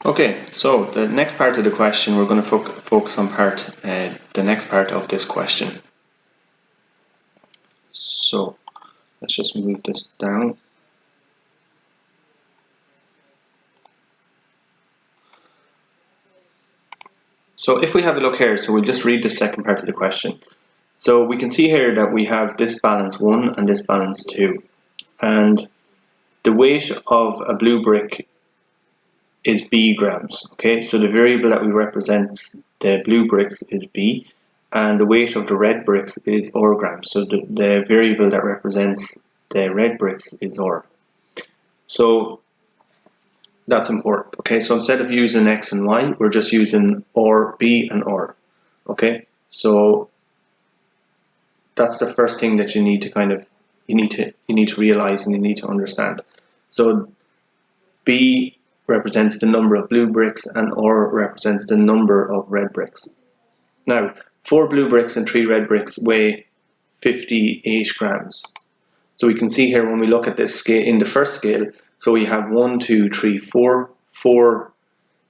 Okay, so the next part of the question, we're going to focus on the next part of this question. So let's just move this down. So if we have a look here, so we'll just read the second part of the question. So we can see here that we have this balance 1 and this balance 2. And the weight of a blue brick is B grams. Okay, so the variable that we represent the blue bricks is B, and the weight of the red bricks is R grams. So the variable that represents the red bricks is R. So that's important. Okay, so instead of using X and Y, we're just using R, B, and R. Okay, so that's the first thing that you need to realize and you need to understand. So B represents the number of blue bricks and R represents the number of red bricks. Now, 4 blue bricks and 3 red bricks weigh 58 grams. So we can see here when we look at this scale, in the first scale, so we have 1, 2, 3, 4, 4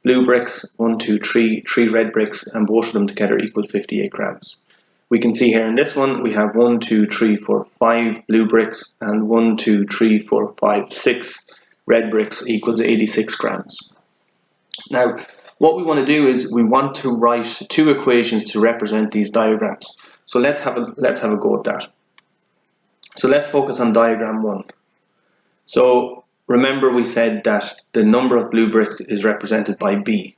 blue bricks, 1, 2, 3, 3 red bricks, and both of them together equal 58 grams. We can see here in this one, we have 1, 2, 3, 4, 5 blue bricks, and 1, 2, 3, 4, 5, 6 red bricks equals 86 grams. Now, what we want to do is we want to write 2 equations to represent these diagrams. So let's have a go at that. So let's focus on diagram 1. So remember we said that the number of blue bricks is represented by B.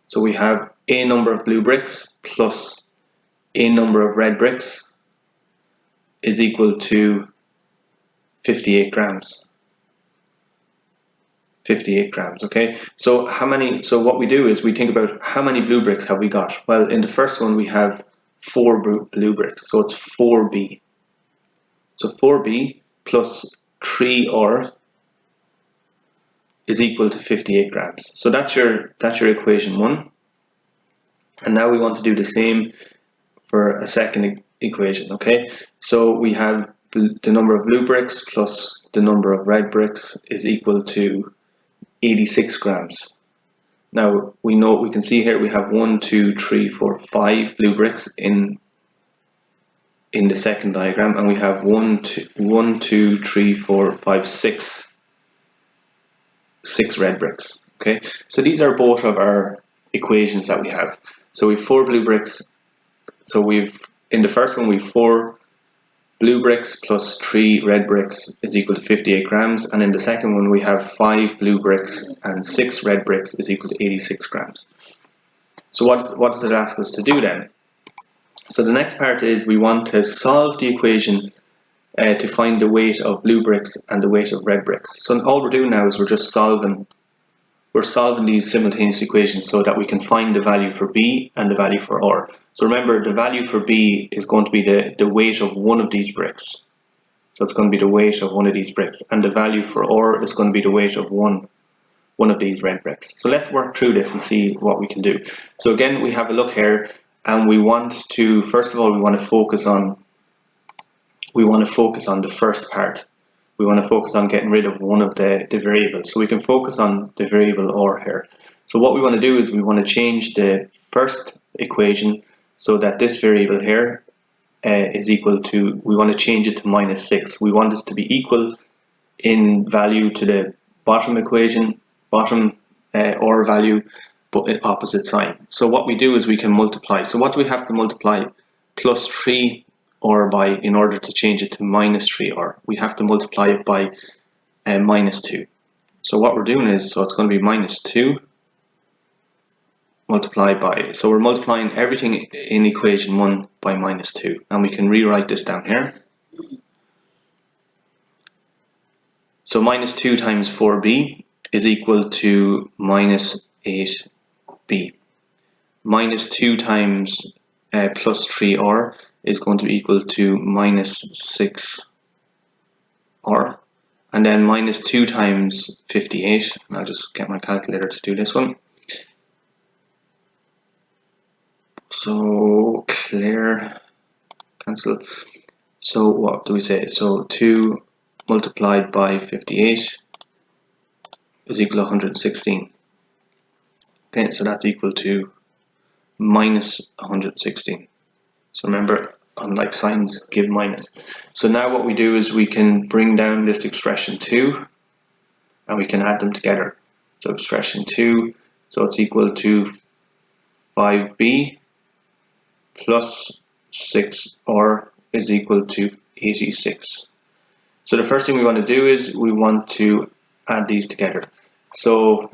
So we have a number of blue bricks plus a number of red bricks is equal to 58 grams. 58 grams, okay? So what we do is we think about how many blue bricks have we got? Well, in the first one we have 4 blue bricks, so it's 4B. So 4B plus 3R is equal to 58 grams. So that's your equation 1. And now we want to do the same for a second equation, okay? So we have the number of blue bricks plus the number of red bricks is equal to 86 grams. Now we can see here we have 1, 2, 3, 4, 5 blue bricks in the second diagram, and we have 1, 2, 3, 4, 5, 6 red bricks. Okay, so these are both of our equations that we have. So we have 4 blue bricks. So in the first one we have 4 blue bricks plus 3 red bricks is equal to 58 grams, and in the second one we have 5 blue bricks and 6 red bricks is equal to 86 grams. So what does it ask us to do then? So the next part is we want to solve the equation to find the weight of blue bricks and the weight of red bricks. So all we're doing now is we're solving these simultaneous equations so that we can find the value for B and the value for R. So remember, the value for B is going to be the weight of one of these bricks. So it's going to be the weight of one of these bricks, and the value for R is going to be the weight of one of these red bricks. So let's work through this and see what we can do. So again, we have a look here, and we want to, first of all, we want to focus on the first part. We want to focus on getting rid of one of the variables. So we can focus on the variable R here. So what we want to do is we want to change the first equation so that this variable here is equal to, we want to change it to -6. We want it to be equal in value to the bottom equation, R value, but in opposite sign. So what we do is we can multiply. So what do we have to multiply plus 3R by in order to change it to -3R? We have to multiply it by -2. So what we're doing is, so it's going to be -2 multiplied by, so we're multiplying everything in equation 1 by -2, and we can rewrite this down here. So -2 times 4B is equal to -8B. -2 times plus 3R is going to be equal to -6R. And then -2 times 58, and I'll just get my calculator to do this one. So clear, cancel. So what do we say? So 2 multiplied by 58 is equal to 116. Okay, so that's equal to minus 116. So remember, unlike signs, give minus. So now what we do is we can bring down this expression 2 and we can add them together. So expression 2, so it's equal to 5b plus 6r is equal to 86. So the first thing we want to do is we want to add these together. So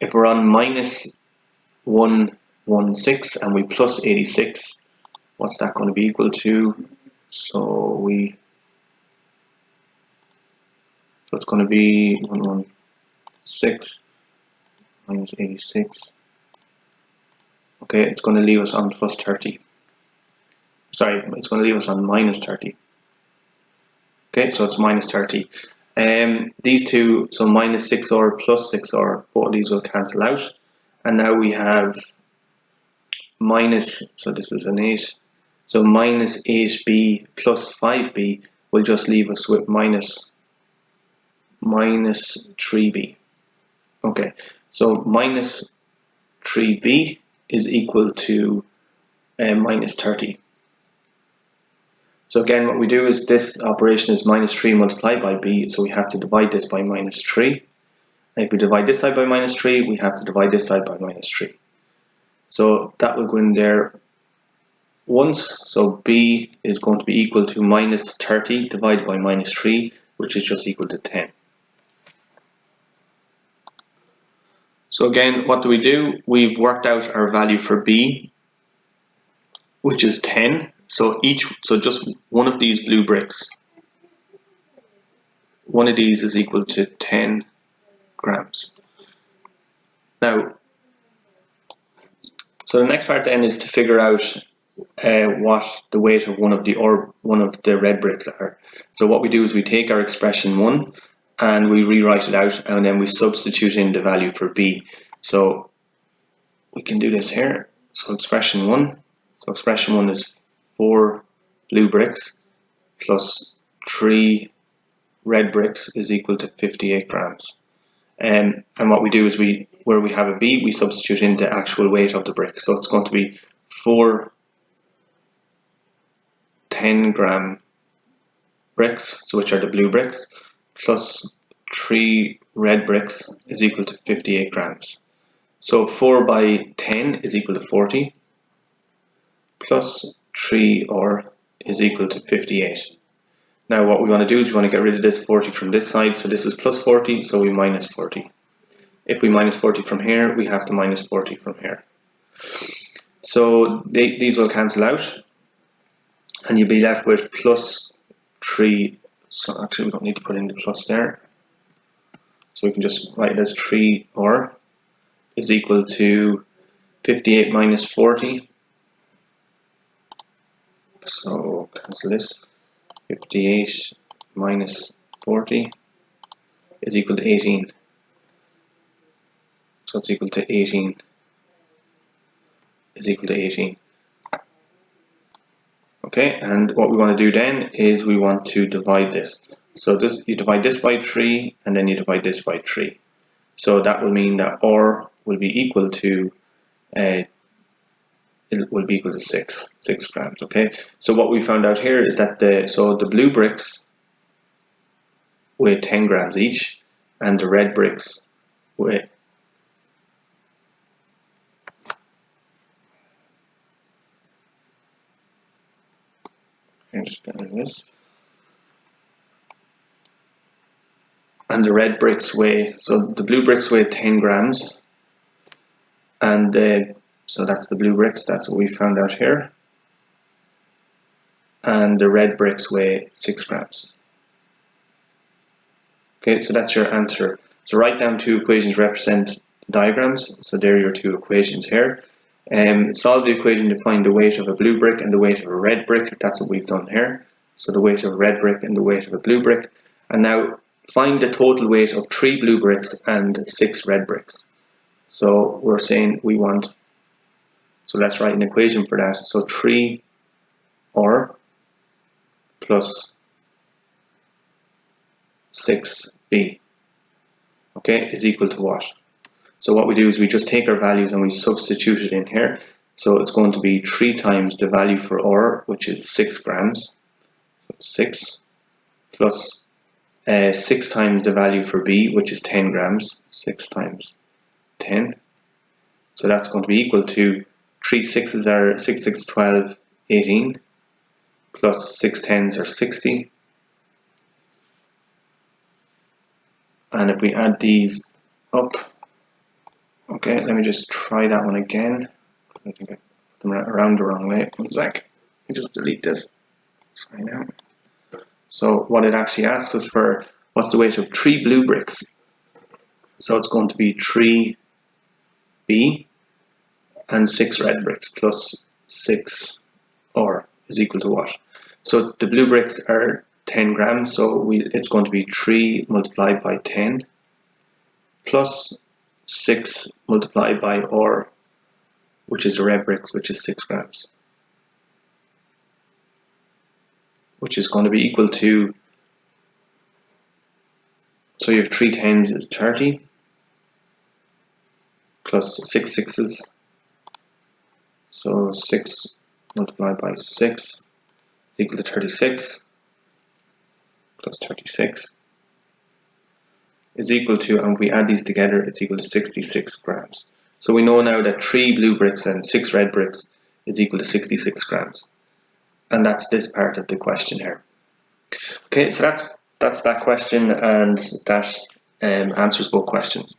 if we're on minus 116 and we plus 86, what's that going to be equal to? So it's going to be 116 minus 86. Okay, it's going to leave us on plus 30. Sorry, it's going to leave us on minus 30. Okay, so it's minus 30. These two, so minus 6r plus 6r, both of these will cancel out. And now we have minus, so this is an 8. So minus 8b plus 5b will just leave us with minus 3b. Okay, so minus 3b is equal to minus 30. So again, what we do is this operation is minus 3 multiplied by b, so we have to divide this by minus 3. And if we divide this side by minus 3, we have to divide this side by minus 3. So that will go in there once, so b is going to be equal to minus 30 divided by minus 3, which is just equal to 10. So again, what do? We've worked out our value for b, which is 10. So just one of these blue bricks, one of these is equal to 10 grams. Now, so the next part then is to figure out what the weight of one of the red bricks are. So what we do is we take our expression 1 and we rewrite it out, and then we substitute in the value for b. So we can do this here. So expression 1. So expression 1 is 4 blue bricks plus 3 red bricks is equal to 58 grams. And what we do is where we have a b, we substitute in the actual weight of the brick. So it's going to be 4 10-gram bricks, so which are the blue bricks, plus 3 red bricks is equal to 58 grams. So 4 by 10 is equal to 40, plus 3r is equal to 58. Now what we want to do is we want to get rid of this 40 from this side, so this is plus 40, so we minus 40. If we minus 40 from here, we have to minus 40 from here. So these will cancel out, and you'll be left with plus 3. So actually we don't need to put in the plus there. So we can just write it as 3r is equal to 58 minus 40. So cancel this. 58 minus 40 is equal to 18. So it's equal to 18 is equal to 18. Okay, and what we want to do then is we want to divide this. So you divide this by 3 and then you divide this by 3. So that will mean that r will be equal to it will be equal to 6 grams. Okay, so what we found out here is that the blue bricks weigh 10 grams each, and the red bricks weigh and the red bricks weigh, so the blue bricks weigh 10 grams, and so that's the blue bricks, that's what we found out here, and the red bricks weigh 6 grams. Okay, so that's your answer. So write down 2 equations represent diagrams, so there are your 2 equations here. Solve the equation to find the weight of a blue brick and the weight of a red brick. That's what we've done here. So the weight of a red brick and the weight of a blue brick. And now find the total weight of 3 blue bricks and 6 red bricks. So we're saying we want, so let's write an equation for that. So 3r plus 6b. okay, is equal to what? So what we do is we just take our values and we substitute it in here. So it's going to be 3 times the value for ore, which is 6 grams, 6, plus 6 times the value for B, which is 10 grams, 6 times 10. So that's going to be equal to 3 6s are 6, 6, 12, 18, plus 6 10s are 60. And if we add these up, okay, let me just try that one again. I think I put them around the wrong way. One sec. Let me just delete this. Sign out. So what it actually asks us for, what's the weight of 3 blue bricks? So it's going to be 3 B and 6 red bricks plus 6 R is equal to what? So the blue bricks are 10 grams, so it's going to be 3 multiplied by 10 plus 6 multiplied by R, which is the red bricks, which is 6 grams, which is going to be equal to, so you have 3 tens is 30 plus 6 sixes, so 6 multiplied by 6 is equal to 36 plus 36 is equal to, and if we add these together, it's equal to 66 grams. So we know now that 3 blue bricks and 6 red bricks is equal to 66 grams. And that's this part of the question here. Okay, so that's that question, and that answers both questions.